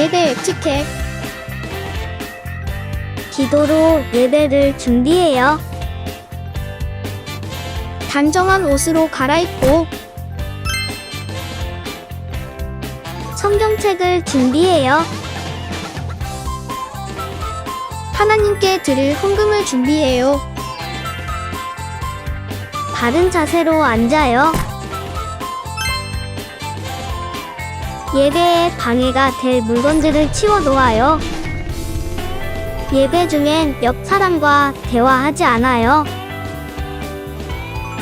예배 에티켓. 기도로 예배를 준비해요. 단정한 옷으로 갈아입고 성경책을 준비해요. 하나님께 드릴 헌금을 준비해요. 바른 자세로 앉아요. 예배에 방해가 될 물건들을 치워 놓아요. 예배 중엔 옆 사람과 대화하지 않아요.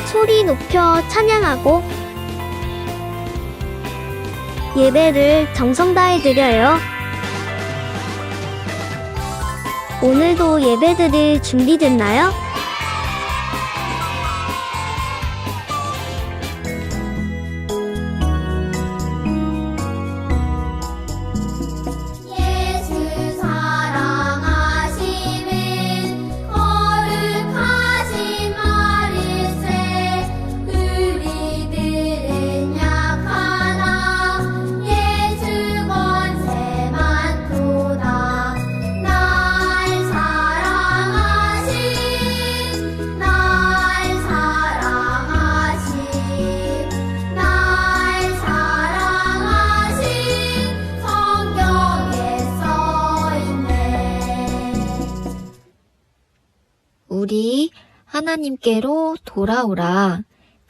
소리 높여 찬양하고 예배를 정성 다해 드려요. 오늘도 예배 드릴 준비됐나요? 예수 사랑하심은 거룩하신 말일세. 우리들은 약하나 예수 권세 많도다. 날 사랑하신 성경에 써있네. 우리 하나님께로 돌아오라.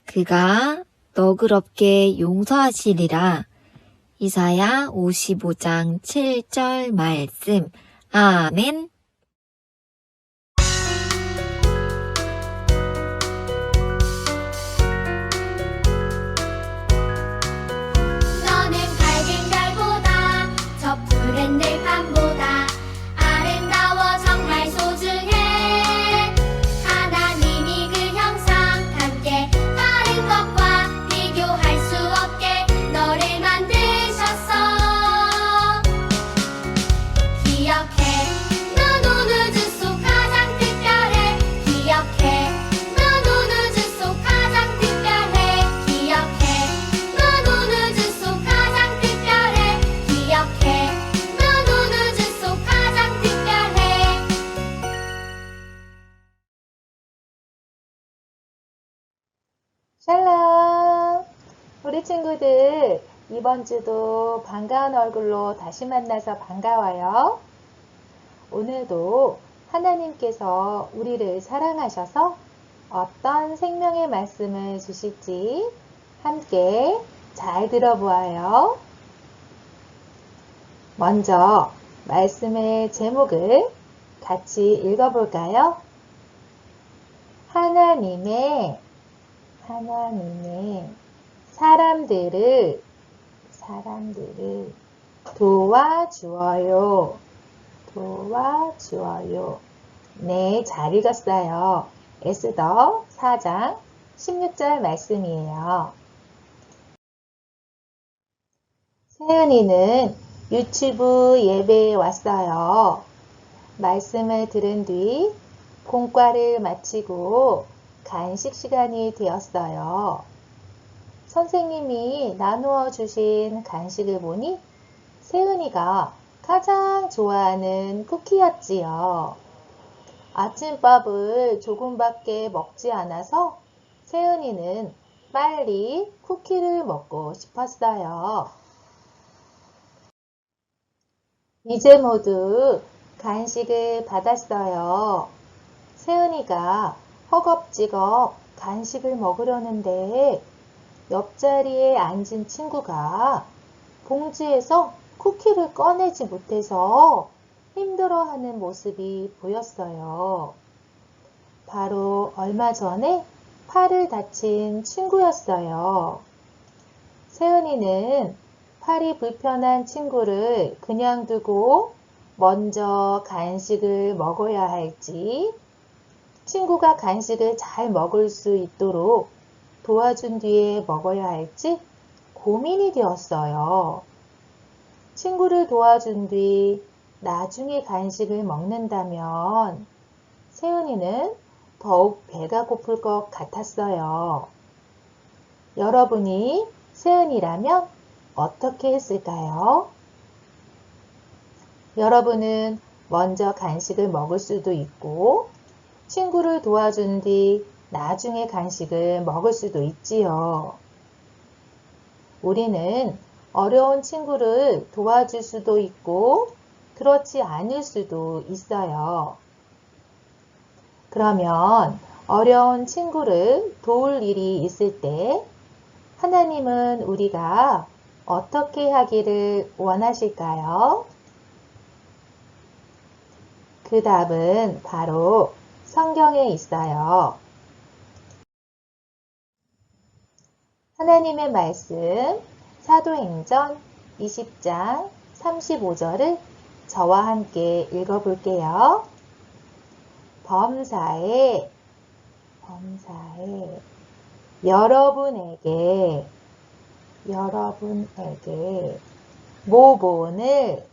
그가 너그럽게 용서하시리라. 이사야 55장 7절 말씀. 아멘. 너는 밝은 별보다 저 푸른 들판보다 아름다워 정말 소중해. 하나님이 그 형상 함께 다른 것과 비교할 수 없게 너를 만드셨어. 기억해, 넌 온 우주 속 가장 특별해. 기억해, 넌 온 우주 속 가장 특별해. 기억해, 넌 온 우주 속 가장 특별해. 기억해, 넌 온 우주 속 가장 특별해. 샬롬! 우리 친구들, 이번 주도 반가운 얼굴로 다시 만나서 반가워요. 오늘도 하나님께서 우리를 사랑하셔서 어떤 생명의 말씀을 주실지 함께 잘 들어보아요. 먼저 말씀의 제목을 같이 읽어볼까요? 하나님의 사람들을 도와주어요. 네, 잘 읽었어요. 에스더 4장 16절 말씀이에요. 세은이는 유치부 예배에 왔어요. 말씀을 들은 뒤 공과를 마치고 간식 시간이 되었어요. 선생님이 나누어 주신 간식을 보니 세은이가 가장 좋아하는 쿠키였지요. 아침밥을 조금밖에 먹지 않아서 세은이는 빨리 쿠키를 먹고 싶었어요. 이제 모두 간식을 받았어요. 세은이가 허겁지겁 간식을 먹으려는데 옆자리에 앉은 친구가 봉지에서 쿠키를 꺼내지 못해서 힘들어하는 모습이 보였어요. 바로 얼마 전에 팔을 다친 친구였어요. 세은이는 팔이 불편한 친구를 그냥 두고 먼저 간식을 먹어야 할지, 친구가 간식을 잘 먹을 수 있도록 도와준 뒤에 먹어야 할지 고민이 되었어요. 친구를 도와준 뒤 나중에 간식을 먹는다면 세은이는 더욱 배가 고플 것 같았어요. 여러분이 세은이라면 어떻게 했을까요? 여러분은 먼저 간식을 먹을 수도 있고 친구를 도와준 뒤 나중에 간식을 먹을 수도 있지요. 우리는 어려운 친구를 도와줄 수도 있고 그렇지 않을 수도 있어요. 그러면 어려운 친구를 도울 일이 있을 때 하나님은 우리가 어떻게 하기를 원하실까요? 그 답은 바로 성경에 있어요. 하나님의 말씀 사도행전 20장 35절을 저와 함께 읽어볼게요. 범사에 여러분에게 모본을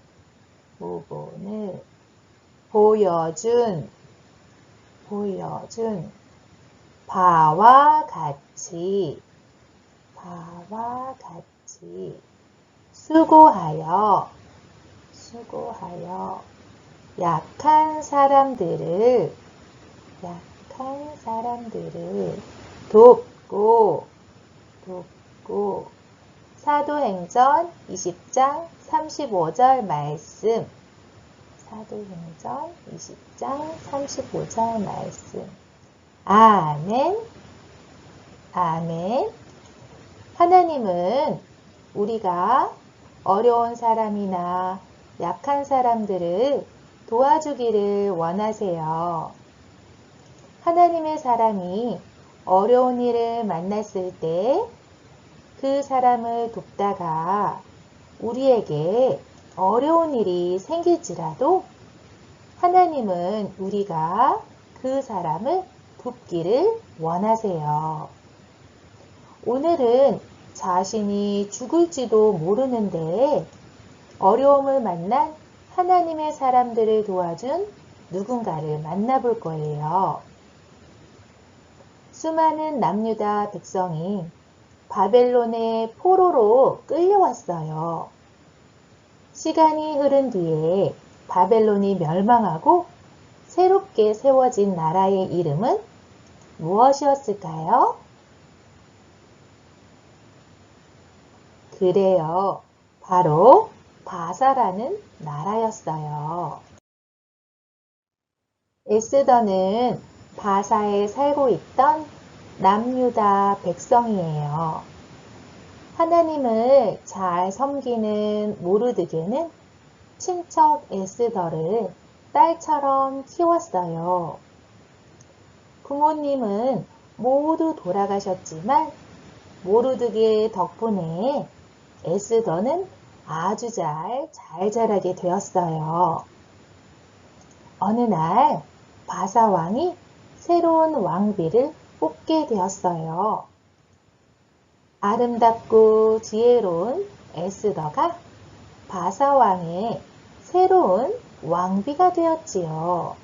보여준 바와 같이 수고하여 약한 사람들을 돕고 사도행전 20장 35절 말씀 아멘. 하나님은 우리가 어려운 사람이나 약한 사람들을 도와주기를 원하세요. 하나님의 사람이 어려운 일을 만났을 때 그 사람을 돕다가 우리에게 어려운 일이 생길지라도 하나님은 우리가 그 사람을 돕기를 원하세요. 오늘은 자신이 죽을지도 모르는데 어려움을 만난 하나님의 사람들을 도와준 누군가를 만나볼 거예요. 수많은 남유다 백성이 바벨론의 포로로 끌려왔어요. 시간이 흐른 뒤에 바벨론이 멸망하고 새롭게 세워진 나라의 이름은 무엇이었을까요? 그래요. 바로 바사라는 나라였어요. 에스더는 바사에 살고 있던 남유다 백성이에요. 하나님을 잘 섬기는 모르드게는 친척 에스더를 딸처럼 키웠어요. 부모님은 모두 돌아가셨지만 모르드게 덕분에 에스더는 아주 잘 자라게 되었어요. 어느 날 바사 왕이 새로운 왕비를 뽑게 되었어요. 아름답고 지혜로운 에스더가 바사 왕의 새로운 왕비가 되었지요.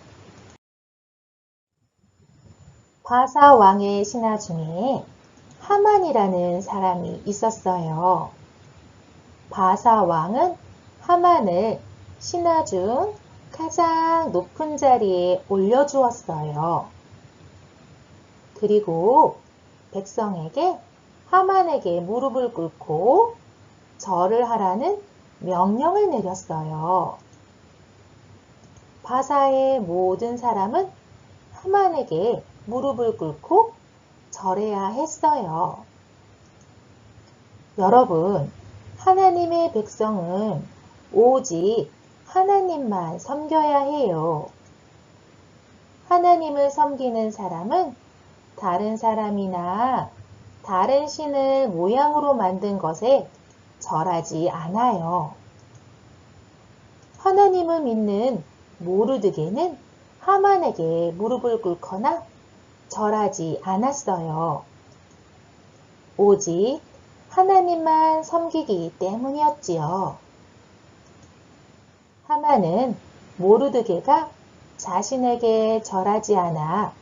바사 왕의 신하 중에 하만이라는 사람이 있었어요. 바사 왕은 하만을 신하 중 가장 높은 자리에 올려주었어요. 그리고 백성에게 하만에게 무릎을 꿇고 절을 하라는 명령을 내렸어요. 바사의 모든 사람은 하만에게 무릎을 꿇고 절해야 했어요. 여러분, 하나님의 백성은 오직 하나님만 섬겨야 해요. 하나님을 섬기는 사람은 다른 사람이나 다른 신을 모양으로 만든 것에 절하지 않아요. 하나님을 믿는 모르드게는 하만에게 무릎을 꿇거나 절하지 않았어요. 오직 하나님만 섬기기 때문이었지요. 하만은 모르드게가 자신에게 절하지 않아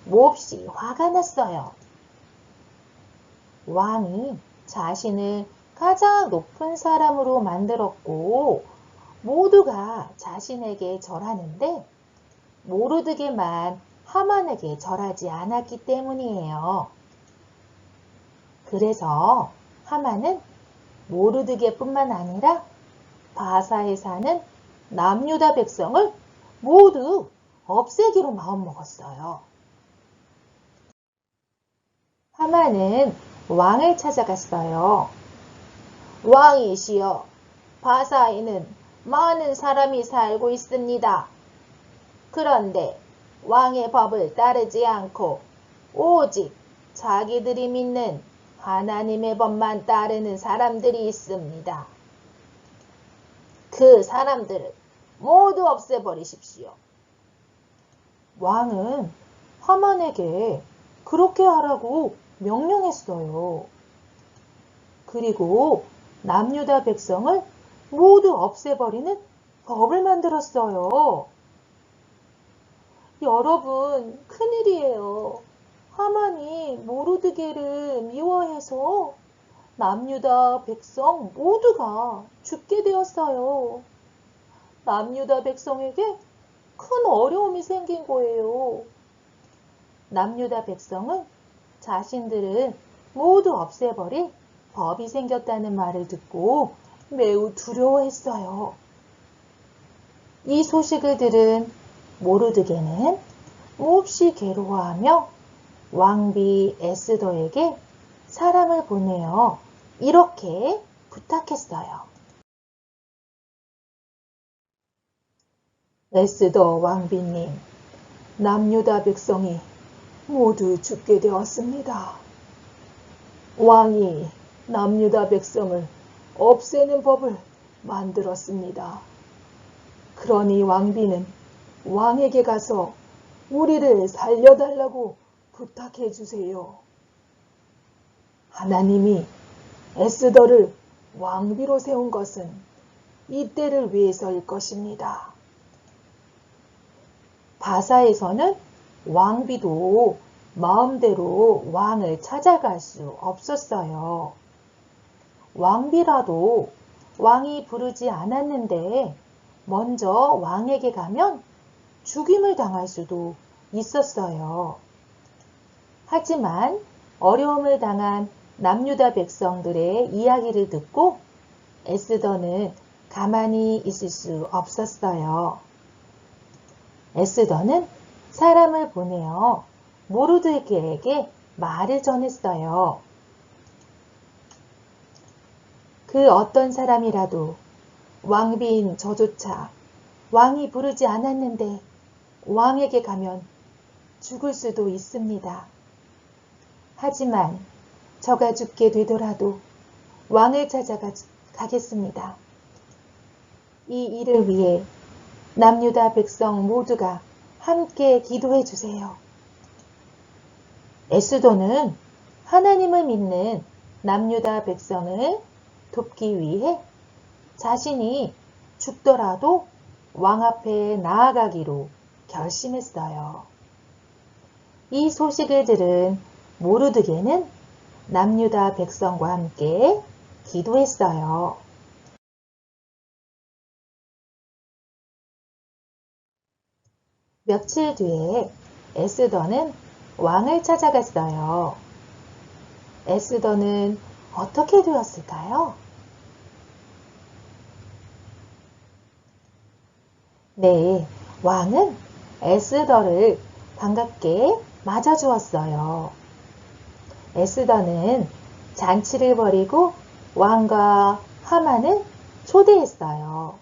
몹시 화가 났어요. 왕이 자신을 가장 높은 사람으로 만들었고 모두가 자신에게 절하는데 모르드게만 하만에게 절하지 않았기 때문이에요. 그래서 하만은 모르드게뿐만 아니라 바사에 사는 남유다 백성을 모두 없애기로 마음먹었어요. 하만은 왕을 찾아갔어요. 왕이시여, 바사에는 많은 사람이 살고 있습니다. 그런데 왕의 법을 따르지 않고 오직 자기들이 믿는 하나님의 법만 따르는 사람들이 있습니다. 그 사람들을 모두 없애버리십시오. 왕은 하만에게 그렇게 하라고 명령했어요. 그리고 남유다 백성을 모두 없애버리는 법을 만들었어요. 여러분, 큰일이에요. 하만이 모르드게를 미워해서 남유다 백성 모두가 죽게 되었어요. 남유다 백성에게 큰 어려움이 생긴 거예요. 남유다 백성은 자신들을 모두 없애버릴 법이 생겼다는 말을 듣고 매우 두려워했어요. 이 소식을 들은 모르드게는 몹시 괴로워하며 왕비 에스더에게 사람을 보내어 이렇게 부탁했어요. 에스더 왕비님, 남유다 백성이 모두 죽게 되었습니다. 왕이 남유다 백성을 없애는 법을 만들었습니다. 그러니 왕비는 왕에게 가서 우리를 살려달라고 부탁해 주세요. 하나님이 에스더를 왕비로 세운 것은 이때를 위해서일 것입니다. 바사에서는 왕비도 마음대로 왕을 찾아갈 수 없었어요. 왕비라도 왕이 부르지 않았는데 먼저 왕에게 가면 죽임을 당할 수도 있었어요. 하지만 어려움을 당한 남유다 백성들의 이야기를 듣고 에스더는 가만히 있을 수 없었어요. 에스더는 사람을 보내어 모르드게에게 말을 전했어요. 그 어떤 사람이라도 왕비인 저조차 왕이 부르지 않았는데 왕에게 가면 죽을 수도 있습니다. 하지만 저가 죽게 되더라도 왕을 찾아가겠습니다. 이 일을 위해 남유다 백성 모두가 함께 기도해 주세요. 에스더는 하나님을 믿는 남유다 백성을 돕기 위해 자신이 죽더라도 왕 앞에 나아가기로 결심했어요. 이 소식을 들은 모르드게는 남유다 백성과 함께 기도했어요. 며칠 뒤에 에스더는 왕을 찾아갔어요. 에스더는 어떻게 되었을까요? 네, 왕은 에스더를 반갑게 맞아주었어요. 에스더는 잔치를 벌이고 왕과 하만을 초대했어요.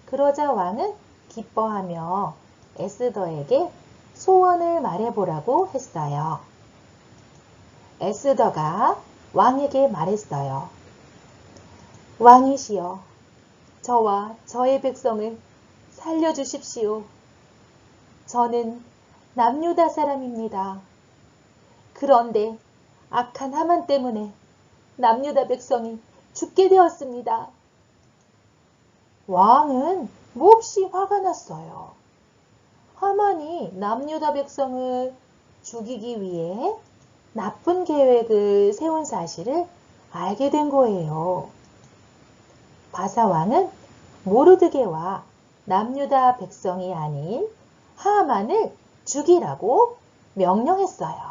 그러자 왕은 기뻐하며 에스더에게 소원을 말해보라고 했어요. 에스더가 왕에게 말했어요. 왕이시여, 저와 저의 백성을 살려주십시오. 저는 남유다 사람입니다. 그런데 악한 하만 때문에 남유다 백성이 죽게 되었습니다. 왕은 몹시 화가 났어요. 하만이 남유다 백성을 죽이기 위해 나쁜 계획을 세운 사실을 알게 된 거예요. 바사 왕은 모르드게와 남유다 백성이 아닌 하만을 죽이라고 명령했어요.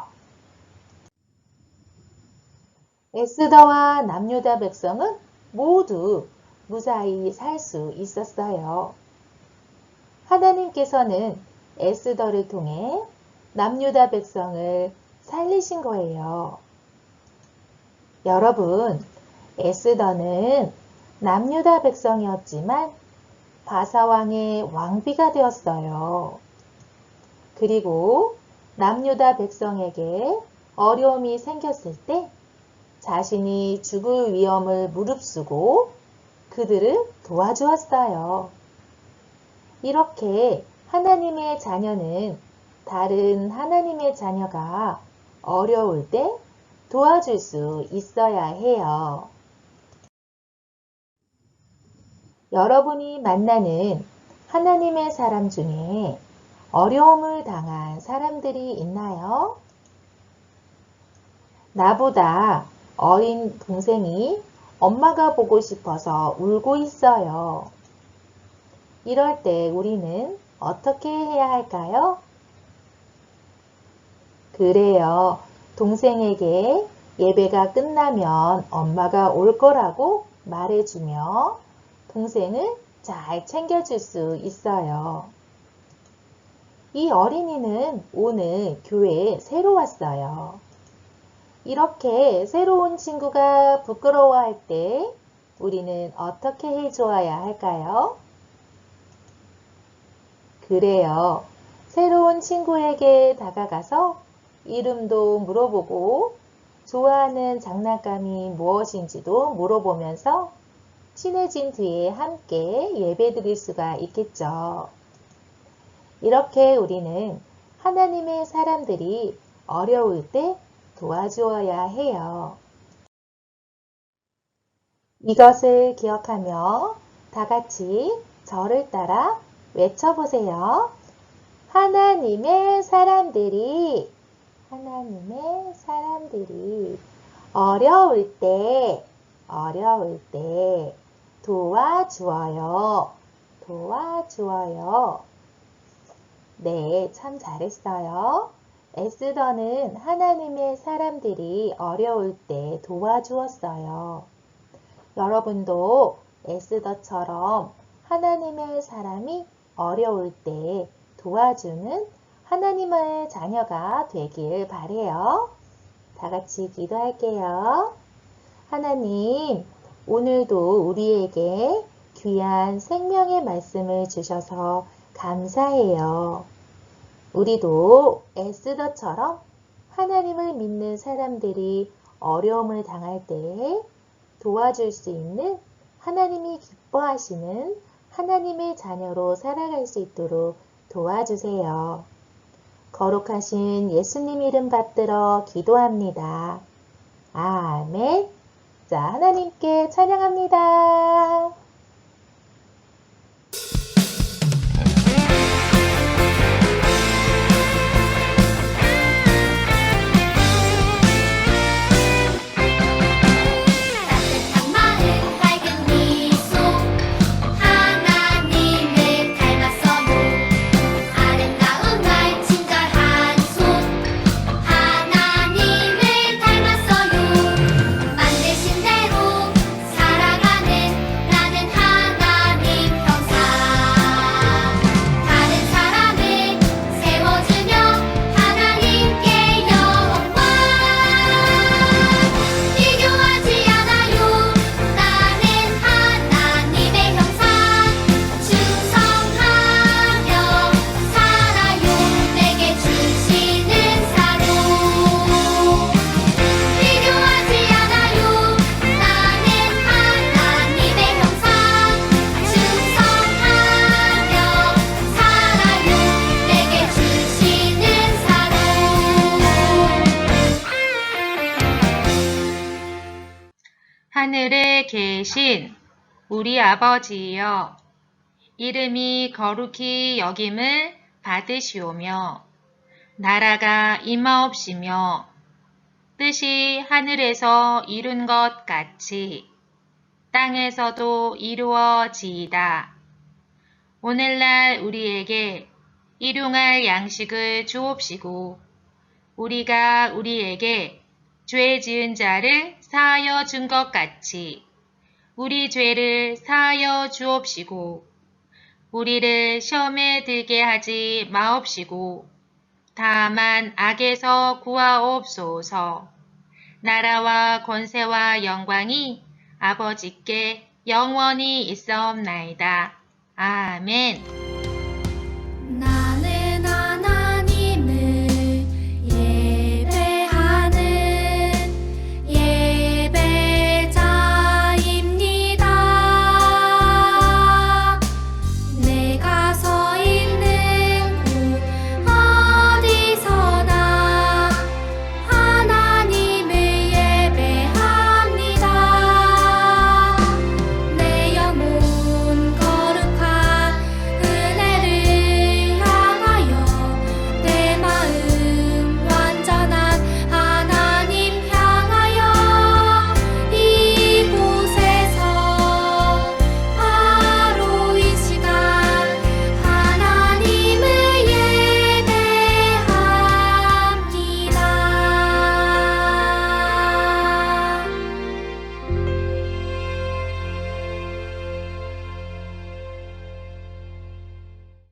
에스더와 남유다 백성은 모두 무사히 살 수 있었어요. 하나님께서는 에스더를 통해 남유다 백성을 살리신 거예요. 여러분, 에스더는 남유다 백성이었지만 바사왕의 왕비가 되었어요. 그리고 남유다 백성에게 어려움이 생겼을 때 자신이 죽을 위험을 무릅쓰고 그들을 도와주었어요. 이렇게 하나님의 자녀는 다른 하나님의 자녀가 어려울 때 도와줄 수 있어야 해요. 여러분이 만나는 하나님의 사람 중에 어려움을 당한 사람들이 있나요? 나보다 어린 동생이 엄마가 보고 싶어서 울고 있어요. 이럴 때 우리는 어떻게 해야 할까요? 그래요. 동생에게 예배가 끝나면 엄마가 올 거라고 말해주며 동생을 잘 챙겨줄 수 있어요. 이 어린이는 오늘 교회에 새로 왔어요. 이렇게 새로운 친구가 부끄러워할 때 우리는 어떻게 해주어야 할까요? 그래요. 새로운 친구에게 다가가서 이름도 물어보고 좋아하는 장난감이 무엇인지도 물어보면서 친해진 뒤에 함께 예배드릴 수가 있겠죠. 이렇게 우리는 하나님의 사람들이 어려울 때 도와주어야 해요. 이것을 기억하며 다 같이 저를 따라 외쳐보세요. 하나님의 사람들이 어려울 때 도와주어요. 네, 참 잘했어요. 에스더는 하나님의 사람들이 어려울 때 도와주었어요. 여러분도 에스더처럼 하나님의 사람이 어려울 때 도와주는 하나님의 자녀가 되길 바래요. 다 같이 기도할게요. 하나님, 오늘도 우리에게 귀한 생명의 말씀을 주셔서 감사해요. 우리도 에스더처럼 하나님을 믿는 사람들이 어려움을 당할 때 도와줄 수 있는 하나님이 기뻐하시는 하나님의 자녀로 살아갈 수 있도록 도와주세요. 거룩하신 예수님 이름 받들어 기도합니다. 아멘. 자, 하나님께 찬양합니다. 따뜻한 마음 밝은 미소 하나님을 닮았어요. 아름다운 말 친절한 손 하나님을 닮았어요. 만드신 대로 살아가는 나는 하나님 형상. 다른 사람을 세워주며 하나님께 영광. 비교하지 않아요. 나는 하나님의 형상. 충성하며 살아요. 내게 주시는 사로. 비교하지 않아요. 나는 하나님의 형상. 충성하며 살아요. 내게 주시는 사로. 하늘에 계신 우리 아버지여, 이름이 거룩히 여김을 받으시오며, 나라가 임하옵시며, 뜻이 하늘에서 이룬 것 같이 땅에서도 이루어지이다. 오늘날 우리에게 일용할 양식을 주옵시고 우리가 우리에게 죄 지은 자를 사하여 준 것 같이 우리 죄를 사하여 주옵시고 우리를 시험에 들게 하지 마옵시고 다만 악에서 구하옵소서. 나라와 권세와 영광이 아버지께 영원히 있사옵나이다. 아멘.